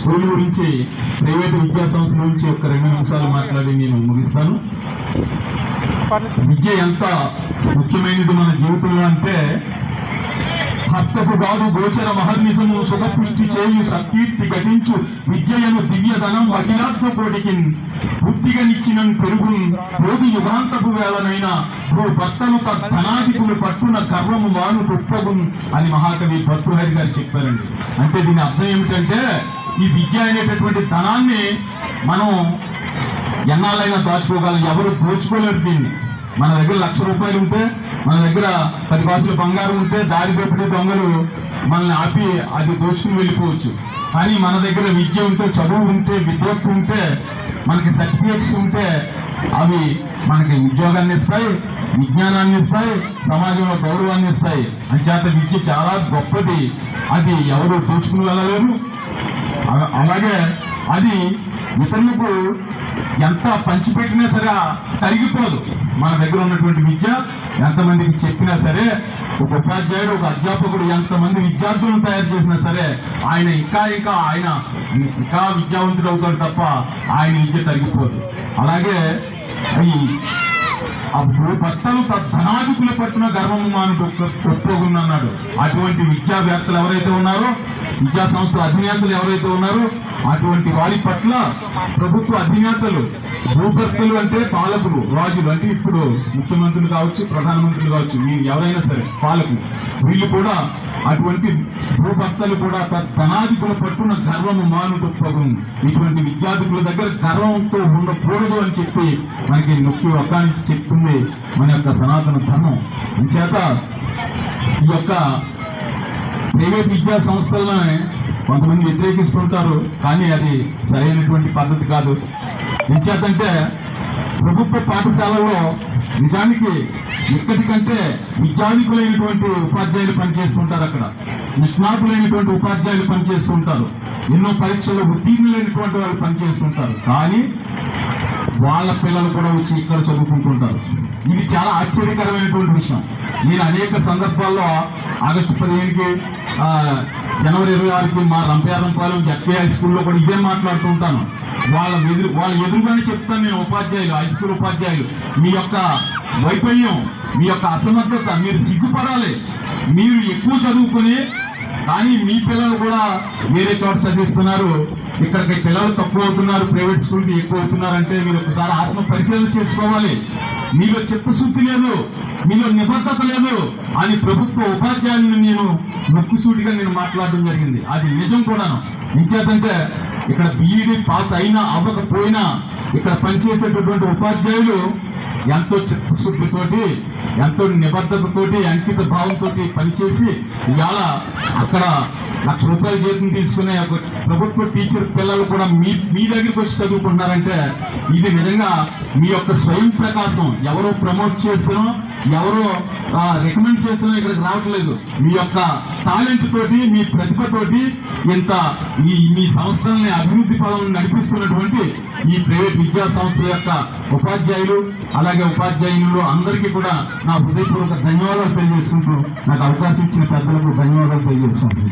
School గురించి, private విద్యా సంస్థల గురించి ఒక 2 నిమిషాలు మాట్లాడి నేను ముగిస్తాను. విద్య ఎంత ముఖ్యమైనది మన జీవితంలో అంటే, భక్తకు కాదు గోచర మహర్నిశము సుఖపుష్టి చేయు సకీర్తి ఘటించు విద్యయను దివ్యధనం అఖిలార్థ కోటికి బుద్ధిగనిచ్చిన పెరుగు రోగి యుగాంతపు వేళనైనా భర్తలు ధనాధికులు పట్టున గర్వము మాను గొప్పగున్ అని మహాకవి భర్తృహరి గారు చెప్పారండి. అంటే దీని అర్థం ఏమిటంటే, ఈ విద్య అనేటటువంటి ధనాన్ని మనం ఎన్నాళ్ళైనా దాచుకోగలం, ఎవరు దోచుకోలేరు దీన్ని. మన దగ్గర 1,00,000 రూపాయలు ఉంటే, మన దగ్గర 10 కాసులు బంగారం ఉంటే దారి దోపిడీ దొంగలు మనల్ని ఆపి అది దోచుకుని వెళ్ళిపోవచ్చు. కానీ మన దగ్గర విద్య ఉంటే, చదువు ఉంటే, విద్వత్తు ఉంటే, మనకి సర్టిఫికేట్స్ ఉంటే అవి మనకి ఉద్యోగాన్ని ఇస్తాయి, విజ్ఞానాన్ని ఇస్తాయి, సమాజంలో గౌరవాన్ని ఇస్తాయి. అంచేత విద్య చాలా గొప్పది, అది ఎవరు దోచుకుని వెళ్ళలేరు. అలాగే అది ఇతరులకు ఎంత పంచిపెట్టినా సరే తరిగిపోదు. మన దగ్గర ఉన్నటువంటి విద్య ఎంతమందికి చెప్పినా సరే, ఒక ఉపాధ్యాయుడు, ఒక అధ్యాపకుడు ఎంతమంది విద్యార్థులను తయారు చేసినా సరే ఆయన ఇంకా విద్యావంతుడు అవుతాడు తప్ప ఆయన విద్య తరిగిపోదు. అలాగే అప్పుడు భర్తలు ధనాధికుల పట్టున గర్వము మాను కొట్టుకోగున్నాడు. అటువంటి విద్యావేత్తలు ఎవరైతే ఉన్నారో, విద్యా సంస్థల అధినేతలు ఎవరైతే ఉన్నారో, అటువంటి వారి పట్ల ప్రభుత్వ అధినేతలు, భూభర్తలు అంటే పాలకులు, రాజులు అంటే ఇప్పుడు ముఖ్యమంత్రులు కావచ్చు, ప్రధానమంత్రులు కావచ్చు, మీరు ఎవరైనా సరే పాలకులు, వీళ్ళు కూడా అటువంటి భూభర్తలు కూడా ధనాధికుల పట్టున గర్వము మాను కొట్టుకోగుంది. ఇటువంటి విద్యార్థుల దగ్గర గర్వంతో ఉండకూడదు అని చెప్పి మనకి నొక్కి ఒక్కానికి చెప్తుంది మన యొక్క సనాతన ధర్మం. అంచేత ఈ యొక్క ప్రైవేట్ విద్యా సంస్థలని కొంతమంది వ్యతిరేకిస్తుంటారు, కానీ అది సరైనటువంటి పద్ధతి కాదు. ఎంచేతంటే ప్రభుత్వ పాఠశాలల్లో నిజానికి ఇక్కడికంటే విద్యాధికులైనటువంటి ఉపాధ్యాయులు పనిచేస్తుంటారు, అక్కడ నిష్ణాతులైనటువంటి ఉపాధ్యాయులు పనిచేస్తుంటారు, ఎన్నో పరీక్షల్లో ఉత్తీర్ణులైనటువంటి వాళ్ళు పనిచేస్తుంటారు. కానీ వాళ్ళ పిల్లలు కూడా వచ్చి ఇక్కడ చదువుకుంటుంటారు. ఇది చాలా ఆశ్చర్యకరమైనటువంటి విషయం. నేను అనేక సందర్భాల్లో ఆగస్టు 15కి, జనవరి 26కి మా రంపయారంపాలెం జడ్పీఐ స్కూల్లో కూడా ఇదే మాట్లాడుతూ ఉంటాను. వాళ్ళ ఎదురుగానే చెప్తాను నేను, ఉపాధ్యాయులు, హై స్కూల్ ఉపాధ్యాయులు, మీ యొక్క వైఫల్యం, మీ యొక్క అసమర్థత, మీరు సిగ్గుపడాలి. మీరు ఎక్కువ చదువుకుని కానీ మీ పిల్లలు కూడా వేరే చోట చదివిస్తున్నారు, ఇక్కడికి పిల్లలు తక్కువ అవుతున్నారు, ప్రైవేట్ స్కూల్కి ఎక్కువ అవుతున్నారంటే మీరు ఒకసారి ఆత్మ పరిశీలన చేసుకోవాలి. మీలో చిత్తశుద్ధి లేదు, మీలో నిబద్ధత లేదు అని ప్రభుత్వ ఉపాధ్యాయులను నేను ముక్కుసూటిగా మాట్లాడడం జరిగింది. అది నిజం కూడాను. ఎంచేతంటే ఇక్కడ బీఈడీ పాస్ అయినా అవ్వకపోయినా ఇక్కడ పనిచేసేటటువంటి ఉపాధ్యాయులు ఎంతో చిత్తశుద్ధితోటి, ఎంతో నిబద్ధతతోటి, అంకిత భావంతో పనిచేసి ఇవాళ అక్కడ 1,00,000 రూపాయల జీతం తీసుకునే ఒక ప్రభుత్వ టీచర్ పిల్లలు కూడా మీ దగ్గరికి వచ్చి చదువుకుంటున్నారంటే ఇది నిజంగా మీ యొక్క స్వయం ప్రకాశం. ఎవరో ప్రమోట్ చేస్తానో, ఎవరో రికమెండ్ చేస్తానో ఇక్కడికి రావట్లేదు. మీ యొక్క టాలెంట్ తోటి, మీ ప్రతిభతోటి ఇంత మీ సంస్థలని అభివృద్ధి పదంలో నడిపిస్తున్నటువంటి ఈ ప్రైవేట్ విద్యా సంస్థల యొక్క ఉపాధ్యాయులు, అలాగే ఉపాధ్యాయులు అందరికీ కూడా నా హృదయపూర్వక ధన్యవాదాలు తెలియజేసుకుంటూ, నాకు అవకాశం ఇచ్చిన పెద్దలకు ధన్యవాదాలు తెలియజేసుకుంటున్నాను.